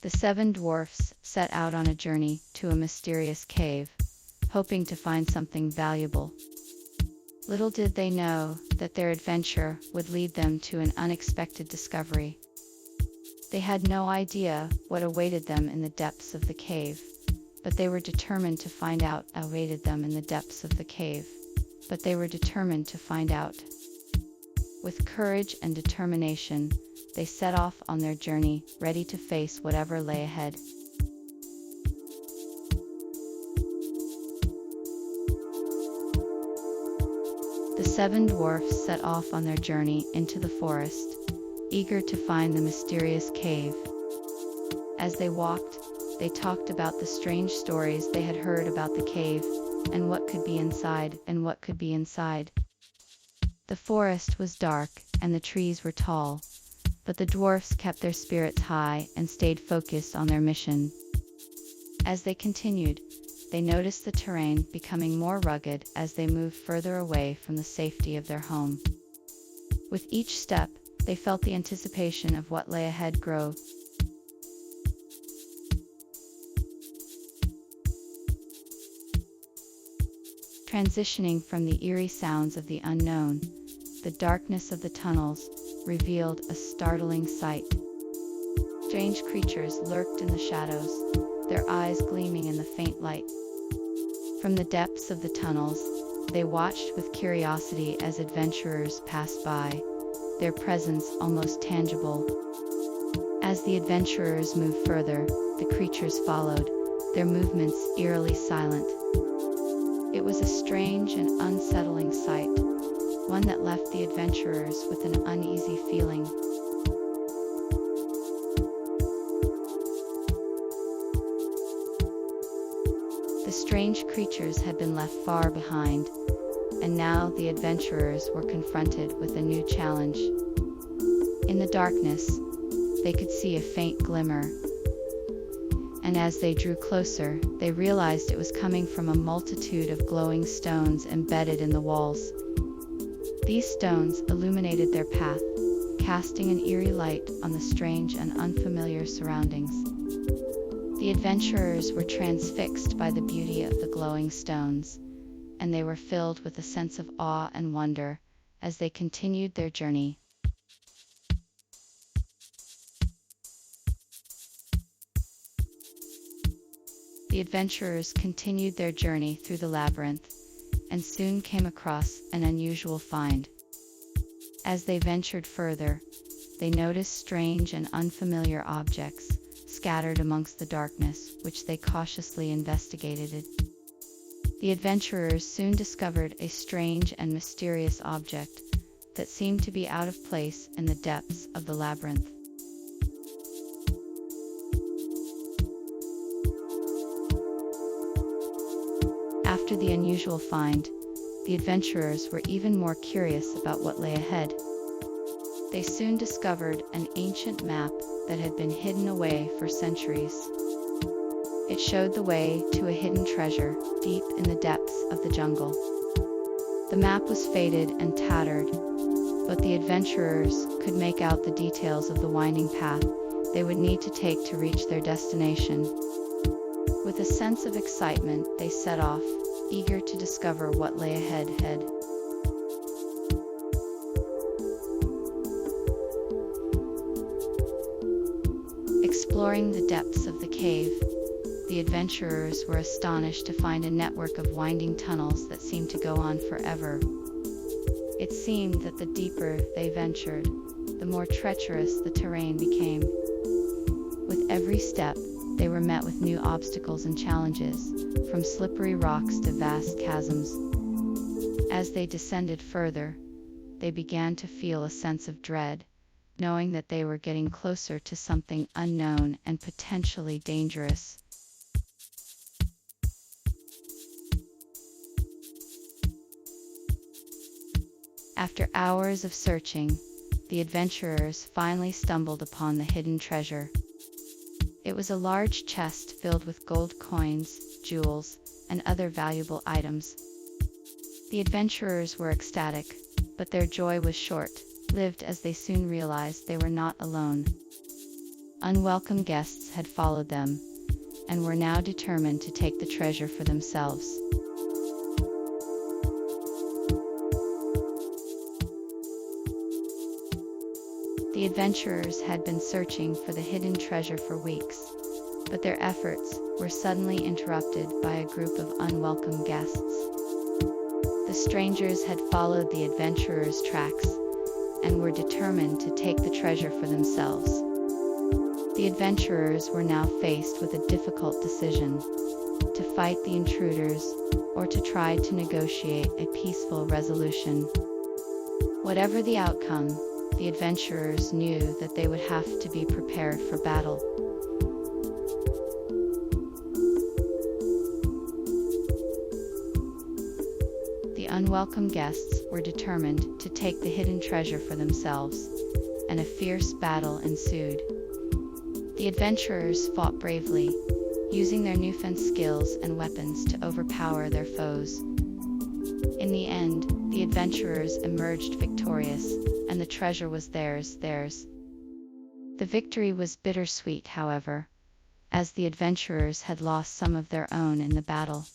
The seven dwarfs set out on a journey to a mysterious cave, hoping to find something valuable. Little did they know that their adventure would lead them to an unexpected discovery. They had no idea what awaited them in the depths of the cave, but they were determined to find out. With courage and determination, they set off on their journey, ready to face whatever lay ahead. The seven dwarfs set off on their journey into the forest, eager to find the mysterious cave. As they walked, they talked about the strange stories they had heard about the cave, and what could be inside. The forest was dark, and the trees were tall, but the dwarfs kept their spirits high and stayed focused on their mission. As they continued, they noticed the terrain becoming more rugged as they moved further away from the safety of their home. With each step, they felt the anticipation of what lay ahead grow. Transitioning from the eerie sounds of the unknown, the darkness of the tunnels revealed a startling sight. Strange creatures lurked in the shadows, their eyes gleaming in the faint light. From the depths of the tunnels, they watched with curiosity as adventurers passed by, their presence almost tangible. As the adventurers moved further, the creatures followed, their movements eerily silent. It was a strange and unsettling sight, one that left the adventurers with an uneasy feeling. The strange creatures had been left far behind, and now the adventurers were confronted with a new challenge. In the darkness, they could see a faint glimmer, and as they drew closer, they realized it was coming from a multitude of glowing stones embedded in the walls. These stones illuminated their path, casting an eerie light on the strange and unfamiliar surroundings. The adventurers were transfixed by the beauty of the glowing stones, and they were filled with a sense of awe and wonder as they continued their journey. The adventurers continued their journey through the labyrinth, and soon came across an unusual find. As they ventured further, they noticed strange and unfamiliar objects scattered amongst the darkness, which they cautiously investigated. The adventurers soon discovered a strange and mysterious object that seemed to be out of place in the depths of the labyrinth. After the unusual find, the adventurers were even more curious about what lay ahead. They soon discovered an ancient map that had been hidden away for centuries. It showed the way to a hidden treasure deep in the depths of the jungle. The map was faded and tattered, but the adventurers could make out the details of the winding path they would need to take to reach their destination. With a sense of excitement, they set off, eager to discover what lay ahead. Exploring the depths of the cave, the adventurers were astonished to find a network of winding tunnels that seemed to go on forever. It seemed that the deeper they ventured, the more treacherous the terrain became. With every step, they were met with new obstacles and challenges, from slippery rocks to vast chasms. As they descended further, they began to feel a sense of dread, knowing that they were getting closer to something unknown and potentially dangerous. After hours of searching, the adventurers finally stumbled upon the hidden treasure. It was a large chest filled with gold coins, jewels, and other valuable items. The adventurers were ecstatic, but their joy was short-lived as they soon realized they were not alone. Unwelcome guests had followed them, and were now determined to take the treasure for themselves. The adventurers had been searching for the hidden treasure for weeks, but their efforts were suddenly interrupted by a group of unwelcome guests. The strangers had followed the adventurers' tracks and were determined to take the treasure for themselves. The adventurers were now faced with a difficult decision: to fight the intruders or to try to negotiate a peaceful resolution. Whatever the outcome, the adventurers knew that they would have to be prepared for battle. The unwelcome guests were determined to take the hidden treasure for themselves, and a fierce battle ensued. The adventurers fought bravely, using their newfound skills and weapons to overpower their foes. In the end, the adventurers emerged victorious, and the treasure was theirs. The victory was bittersweet, however, as the adventurers had lost some of their own in the battle.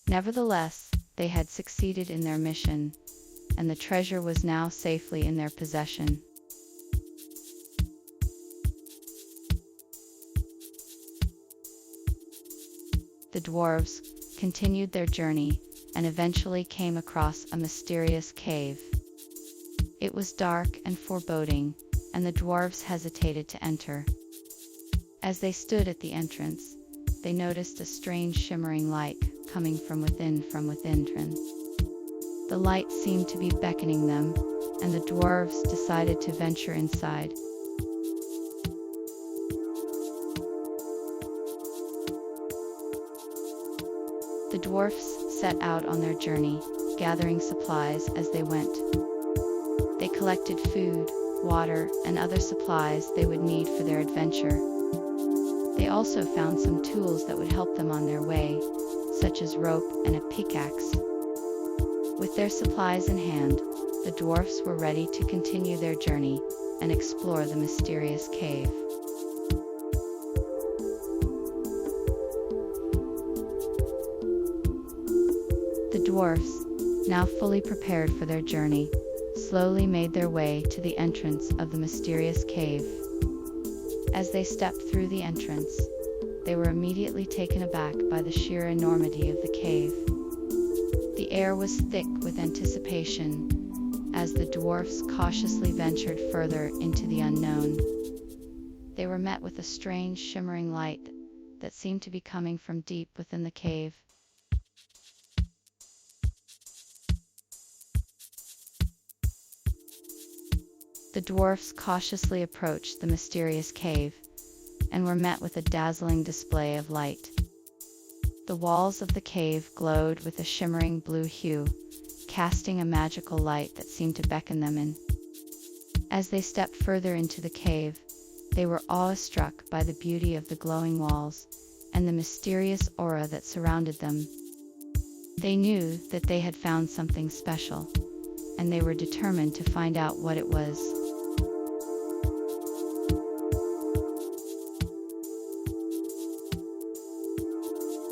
Nevertheless, they had succeeded in their mission, and the treasure was now safely in their possession. The dwarves continued their journey and eventually came across a mysterious cave. It was dark and foreboding, and the dwarves hesitated to enter. As they stood at the entrance, they noticed a strange shimmering light coming from within. The light seemed to be beckoning them, and the dwarves decided to venture inside. The dwarfs set out on their journey, gathering supplies as they went. They collected food, water, and other supplies they would need for their adventure. They also found some tools that would help them on their way, such as rope and a pickaxe. With their supplies in hand, the dwarfs were ready to continue their journey and explore the mysterious cave. The dwarfs, now fully prepared for their journey, slowly made their way to the entrance of the mysterious cave. As they stepped through the entrance, they were immediately taken aback by the sheer enormity of the cave. The air was thick with anticipation as the dwarfs cautiously ventured further into the unknown. They were met with a strange shimmering light that seemed to be coming from deep within the cave. The dwarfs cautiously approached the mysterious cave and were met with a dazzling display of light. The walls of the cave glowed with a shimmering blue hue, casting a magical light that seemed to beckon them in. As they stepped further into the cave, they were awestruck by the beauty of the glowing walls and the mysterious aura that surrounded them. They knew that they had found something special, and they were determined to find out what it was.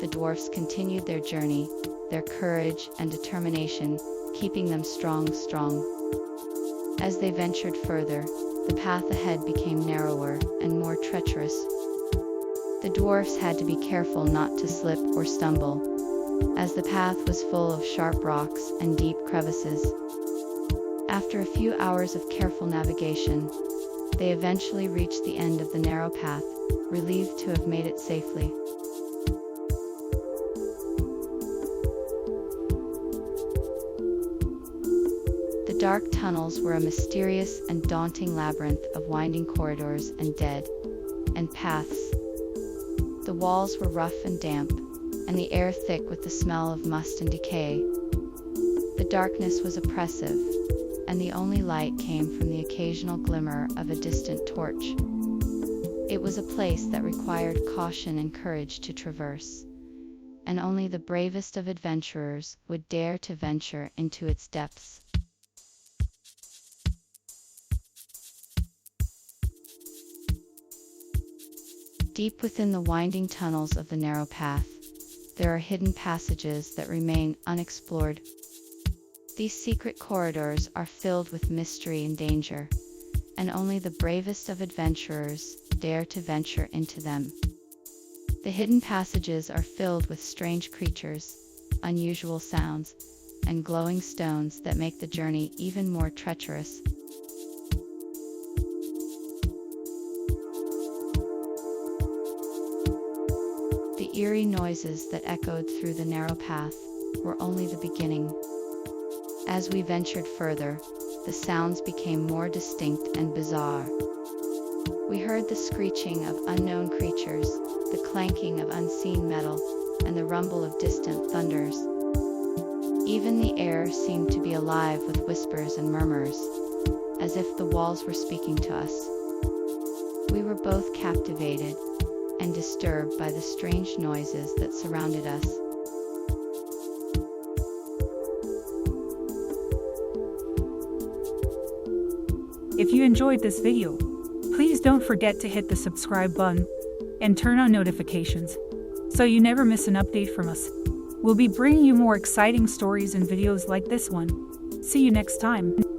The dwarfs continued their journey, their courage and determination keeping them strong. As they ventured further, the path ahead became narrower and more treacherous. The dwarfs had to be careful not to slip or stumble, as the path was full of sharp rocks and deep crevices. After a few hours of careful navigation, they eventually reached the end of the narrow path, relieved to have made it safely. The dark tunnels were a mysterious and daunting labyrinth of winding corridors and dead-end paths. The walls were rough and damp, and the air thick with the smell of must and decay. The darkness was oppressive, and the only light came from the occasional glimmer of a distant torch. It was a place that required caution and courage to traverse, and only the bravest of adventurers would dare to venture into its depths. Deep within the winding tunnels of the narrow path, there are hidden passages that remain unexplored. These secret corridors are filled with mystery and danger, and only the bravest of adventurers dare to venture into them. The hidden passages are filled with strange creatures, unusual sounds, and glowing stones that make the journey even more treacherous. The eerie noises that echoed through the narrow path were only the beginning. As we ventured further, the sounds became more distinct and bizarre. We heard the screeching of unknown creatures, the clanking of unseen metal, and the rumble of distant thunders. Even the air seemed to be alive with whispers and murmurs, as if the walls were speaking to us. We were both captivated and disturbed by the strange noises that surrounded us. If you enjoyed this video, please don't forget to hit the subscribe button and turn on notifications so you never miss an update from us. We'll be bringing you more exciting stories and videos like this one. See you next time.